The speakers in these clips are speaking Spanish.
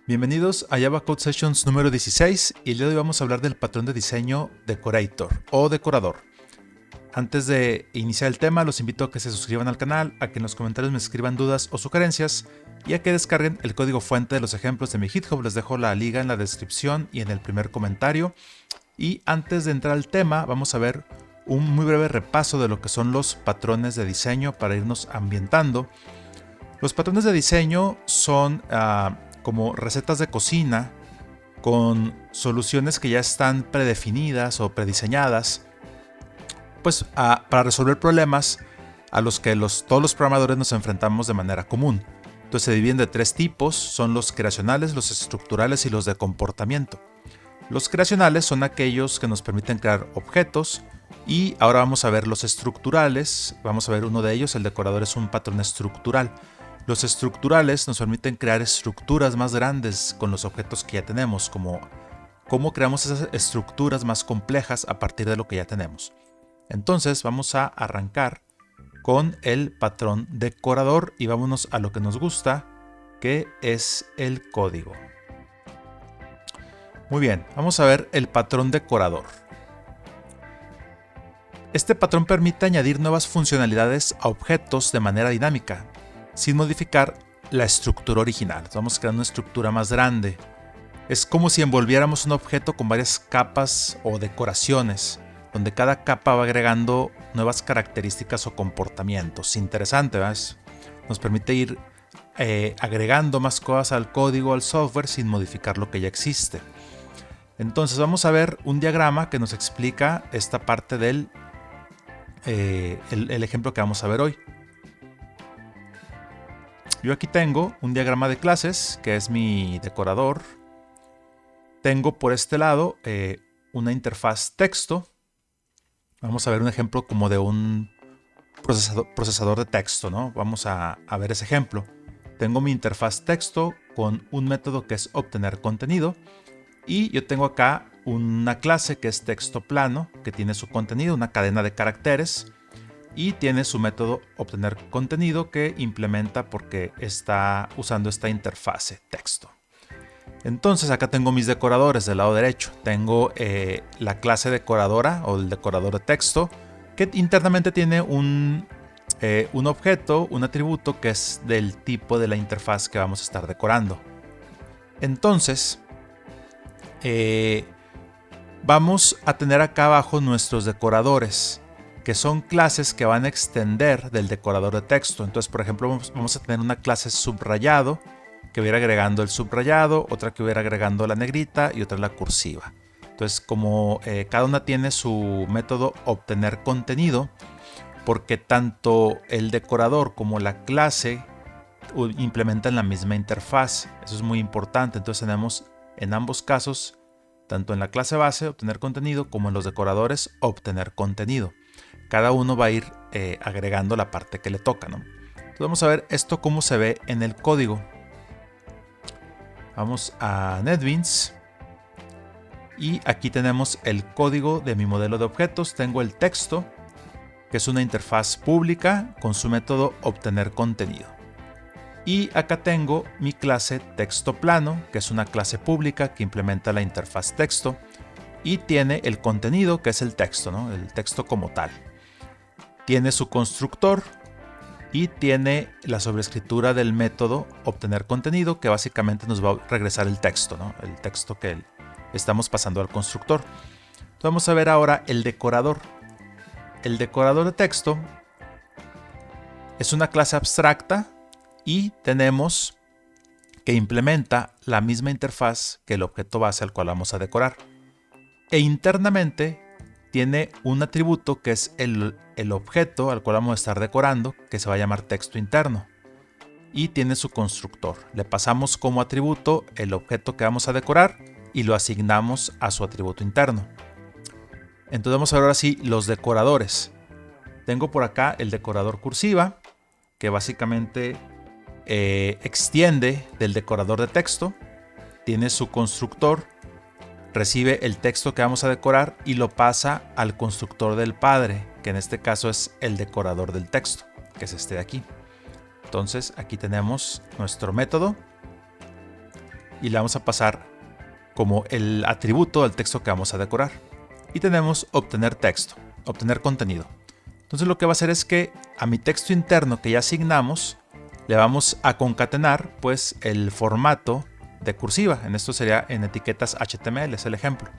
Bienvenidos a Java Code Sessions número 16 y el día de hoy vamos a hablar del patrón de diseño Decorator o decorador. Antes de iniciar el tema, los invito a que se suscriban al canal, a que en los comentarios me escriban dudas o sugerencias y a que descarguen el código fuente de los ejemplos de mi GitHub. Les dejo la liga en la descripción y en el primer comentario. Y antes de entrar al tema, vamos a ver un muy breve repaso de lo que son los patrones de diseño para irnos ambientando. Los patrones de diseño son como recetas de cocina con soluciones que ya están predefinidas o prediseñadas, pues para resolver problemas a los que todos los programadores nos enfrentamos de manera común. Entonces se dividen de tres tipos: son los creacionales, los estructurales y los de comportamiento. Los creacionales son aquellos que nos permiten crear objetos, y ahora vamos a ver los estructurales. Vamos a ver uno de ellos. El decorador es un patrón estructural. Los estructurales nos permiten crear estructuras más grandes con los objetos que ya tenemos, como cómo creamos esas estructuras más complejas a partir de lo que ya tenemos. Entonces vamos a arrancar con el patrón decorador y vámonos a lo que nos gusta, que es el código. Muy bien, vamos a ver el patrón decorador. Este patrón permite añadir nuevas funcionalidades a objetos de manera dinámica, sin modificar la estructura original. Vamos a crear una estructura más grande. Es como si envolviéramos un objeto con varias capas o decoraciones, donde cada capa va agregando nuevas características o comportamientos. Interesante, ¿verdad? Nos permite ir agregando más cosas al código, al software, sin modificar lo que ya existe. Entonces vamos a ver un diagrama que nos explica esta parte del el ejemplo que vamos a ver hoy. Yo aquí tengo un diagrama de clases, que es mi decorador. Tengo por este lado una interfaz texto. Vamos a ver un ejemplo como de un procesador de texto, ¿no? Vamos a ver ese ejemplo. Tengo mi interfaz texto con un método que es obtener contenido. Y yo tengo acá una clase que es texto plano, que tiene su contenido, una cadena de caracteres. Y tiene su método obtener contenido, que implementa porque está usando esta interfase texto. Entonces acá tengo mis decoradores del lado derecho. Tengo la clase decoradora o el decorador de texto, que internamente tiene un objeto, un atributo que es del tipo de la interfaz que vamos a estar decorando. Entonces vamos a tener acá abajo nuestros decoradores, que son clases que van a extender del decorador de texto. Entonces, por ejemplo, vamos a tener una clase subrayado que va a ir agregando el subrayado, otra que va a ir agregando la negrita y otra la cursiva. Entonces, como cada una tiene su método obtener contenido, porque tanto el decorador como la clase implementan la misma interfaz. Eso es muy importante. Entonces tenemos en ambos casos, tanto en la clase base obtener contenido como en los decoradores obtener contenido. Cada uno va a ir agregando la parte que le toca, ¿no? Entonces vamos a ver esto cómo se ve en el código. Vamos a NetBeans y aquí tenemos el código de mi modelo de objetos. Tengo el texto, que es una interfaz pública con su método obtener contenido. Y acá tengo mi clase texto plano, que es una clase pública que implementa la interfaz texto y tiene el contenido, que es el texto, ¿no? El texto como tal. Tiene su constructor y tiene la sobrescritura del método obtener contenido, que básicamente nos va a regresar el texto, ¿no? El texto que estamos pasando al constructor. Entonces vamos a ver ahora el decorador. El decorador de texto es una clase abstracta y tenemos que implementa la misma interfaz que el objeto base al cual vamos a decorar. E internamente tiene un atributo que es el objeto al cual vamos a estar decorando, que se va a llamar texto interno. Y tiene su constructor. Le pasamos como atributo el objeto que vamos a decorar y lo asignamos a su atributo interno. Entonces vamos a ver ahora sí los decoradores. Tengo por acá el decorador cursiva, que básicamente extiende del decorador de texto. Tiene su constructor, recibe el texto que vamos a decorar y lo pasa al constructor del padre, que en este caso es el decorador del texto, que es este de aquí. Entonces aquí tenemos nuestro método y le vamos a pasar como el atributo del texto que vamos a decorar. Y tenemos obtener texto, obtener contenido. Entonces lo que va a hacer es que a mi texto interno que ya asignamos le vamos a concatenar pues el formato de cursiva. En esto sería en etiquetas HTML, es el ejemplo.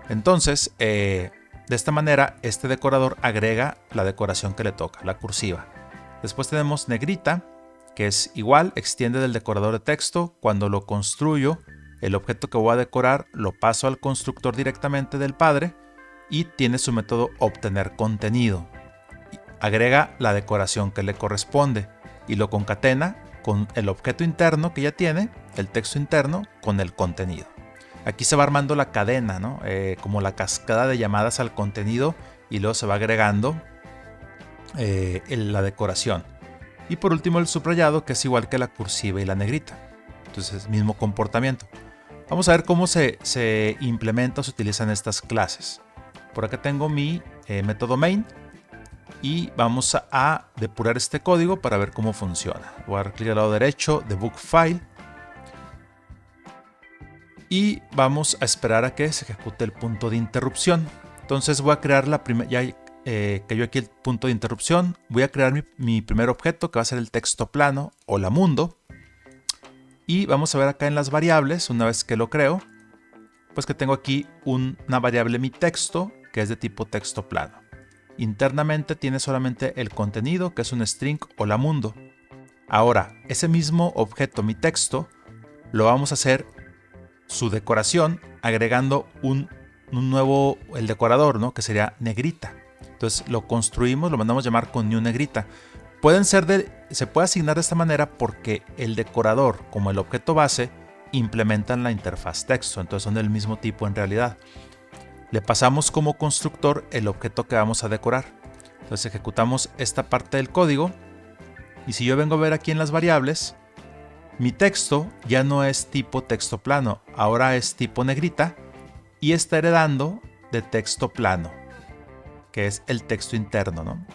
Entonces de esta manera este decorador agrega la decoración que le toca, la cursiva. Después tenemos negrita, que es igual, extiende del decorador de texto. Cuando lo construyo, el objeto que voy a decorar lo paso al constructor directamente del padre y tiene su método obtener contenido. Agrega la decoración que le corresponde y lo concatena con el objeto interno que ya tiene, el texto interno, con el contenido. Aquí se va armando la cadena, ¿no? Como la cascada de llamadas al contenido, y luego se va agregando la decoración. Y por último el subrayado, que es igual que la cursiva y la negrita. Entonces, mismo comportamiento. Vamos a ver cómo se implementa o se utilizan estas clases. Por acá tengo mi método main y vamos a depurar este código para ver cómo funciona. Voy a dar clic al lado derecho, debug file, y vamos a esperar a que se ejecute el punto de interrupción. Entonces voy a crear la primera, ya cayó aquí el punto de interrupción. Voy a crear mi primer objeto, que va a ser el texto plano o la mundo. Y vamos a ver acá en las variables, una vez que lo creo, pues que tengo aquí una variable mi texto, que es de tipo texto plano. Internamente tiene solamente el contenido, que es un string o la mundo. Ahora, ese mismo objeto, mi texto, lo vamos a hacer su decoración agregando un nuevo, el decorador, ¿no? Que sería negrita. Entonces lo construimos, lo mandamos llamar con new negrita. Se puede asignar de esta manera porque el decorador, como el objeto base, implementan la interfaz texto, entonces son del mismo tipo en realidad. Le pasamos como constructor el objeto que vamos a decorar. Entonces ejecutamos esta parte del código, y si yo vengo a ver aquí en las variables, mi texto ya no es tipo texto plano, ahora es tipo negrita y está heredando de texto plano, que es el texto interno, ¿no?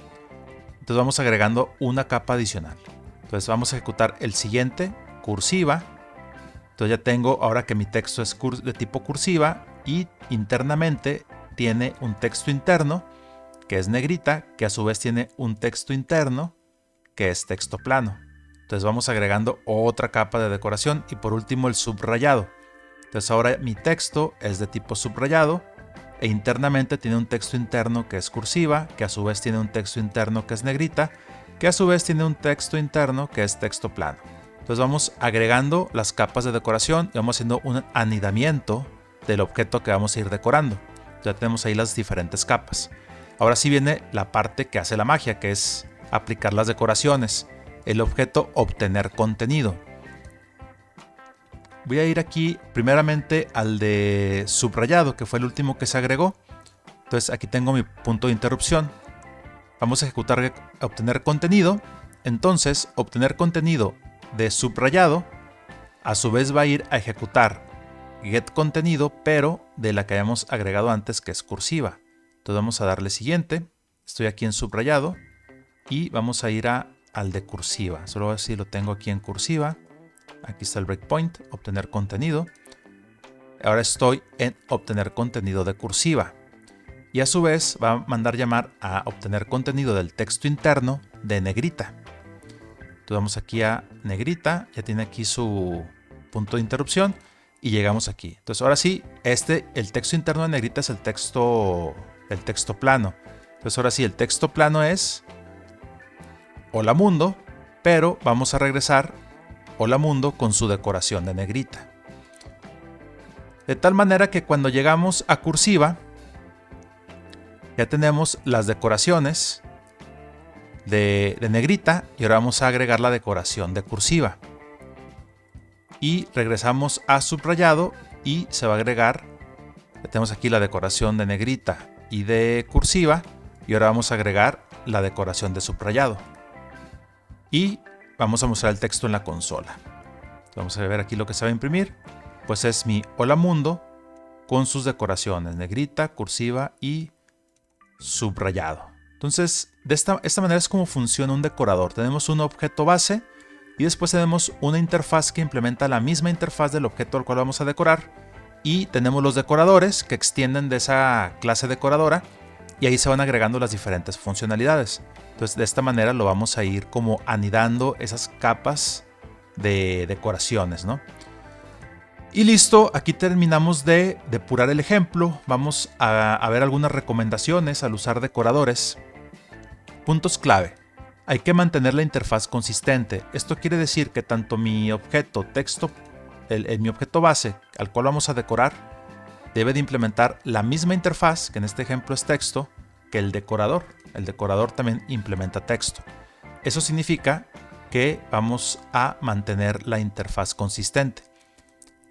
Entonces vamos agregando una capa adicional. Entonces vamos a ejecutar el siguiente, cursiva. Entonces ya tengo ahora que mi texto es de tipo cursiva y internamente tiene un texto interno que es negrita, que a su vez tiene un texto interno que es texto plano. Entonces vamos agregando otra capa de decoración y por último el subrayado. Entonces ahora mi texto es de tipo subrayado e internamente tiene un texto interno que es cursiva, que a su vez tiene un texto interno que es negrita, que a su vez tiene un texto interno que es texto plano. Entonces vamos agregando las capas de decoración y vamos haciendo un anidamiento del objeto que vamos a ir decorando. Ya tenemos ahí las diferentes capas. Ahora sí viene la parte que hace la magia, que es aplicar las decoraciones. El objeto obtener contenido. Voy a ir aquí primeramente al de subrayado, que fue el último que se agregó. Entonces aquí tengo mi punto de interrupción. Vamos a ejecutar obtener contenido. Entonces obtener contenido de subrayado a su vez va a ir a ejecutar get contenido, pero de la que habíamos agregado antes, que es cursiva. Entonces vamos a darle siguiente. Estoy aquí en subrayado y vamos a ir al de cursiva. Solo a ver si lo tengo aquí en cursiva. Aquí está el breakpoint, obtener contenido. Ahora estoy en obtener contenido de cursiva. Y a su vez va a mandar llamar a obtener contenido del texto interno de negrita. Entonces vamos aquí a negrita, ya tiene aquí su punto de interrupción y llegamos aquí. Entonces ahora sí, el texto interno de negrita es el texto plano. Entonces ahora sí, el texto plano es hola mundo, pero vamos a regresar hola mundo con su decoración de negrita. De tal manera que cuando llegamos a cursiva, ya tenemos las decoraciones de negrita y ahora vamos a agregar la decoración de cursiva. Y regresamos a subrayado y se va a agregar, ya tenemos aquí la decoración de negrita y de cursiva y ahora vamos a agregar la decoración de subrayado. Y vamos a mostrar el texto en la consola. Vamos a ver aquí lo que se va a imprimir. Pues es mi hola mundo con sus decoraciones, negrita, cursiva y subrayado. Entonces, de esta manera es como funciona un decorador. Tenemos un objeto base Y después tenemos una interfaz que implementa la misma interfaz del objeto al cual vamos a decorar. Y tenemos los decoradores que extienden de esa clase decoradora y ahí se van agregando las diferentes funcionalidades. Entonces de esta manera lo vamos a ir como anidando esas capas de decoraciones, ¿no? Y listo, aquí terminamos de depurar el ejemplo. Vamos a ver algunas recomendaciones al usar decoradores. Puntos clave. Hay que mantener la interfaz consistente. Esto quiere decir que tanto mi objeto texto, mi objeto base al cual vamos a decorar, debe de implementar la misma interfaz, que en este ejemplo es texto, que el decorador. El decorador también implementa texto. Eso significa que vamos a mantener la interfaz consistente.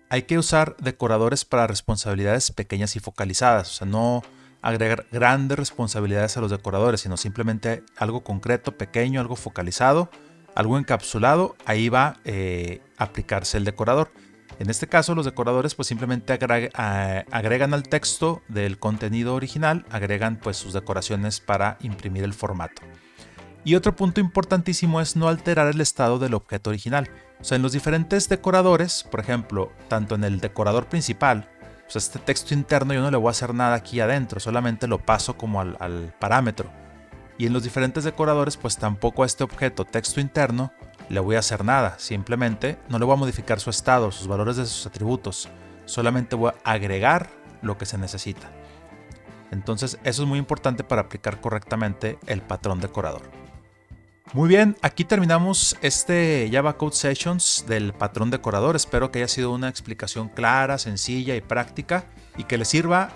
Hay que usar decoradores para responsabilidades pequeñas y focalizadas, o sea, no agregar grandes responsabilidades a los decoradores, sino simplemente algo concreto, pequeño, algo focalizado, algo encapsulado, ahí va a aplicarse el decorador. En este caso, los decoradores pues simplemente agregan al texto del contenido original, agregan pues sus decoraciones para imprimir el formato. Y otro punto importantísimo es no alterar el estado del objeto original. O sea, en los diferentes decoradores, por ejemplo, tanto en el decorador principal, pues este texto interno yo no le voy a hacer nada aquí adentro, solamente lo paso como al parámetro. Y en los diferentes decoradores, pues tampoco a este objeto texto interno le voy a hacer nada, simplemente no le voy a modificar su estado, sus valores de sus atributos, solamente voy a agregar lo que se necesita. Entonces eso es muy importante para aplicar correctamente el patrón decorador. Muy bien, aquí terminamos este Java Code Sessions del patrón decorador. Espero que haya sido una explicación clara, sencilla y práctica y que les sirva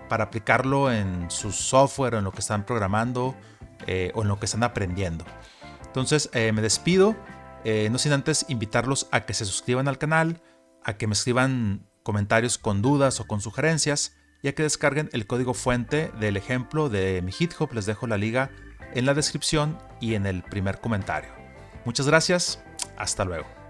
para aplicarlo en su software, en lo que están programando o en lo que están aprendiendo. Entonces me despido, no sin antes invitarlos a que se suscriban al canal, a que me escriban comentarios con dudas o con sugerencias y a que descarguen el código fuente del ejemplo de mi GitHub. Les dejo la liga en la descripción y en el primer comentario. Muchas gracias, hasta luego.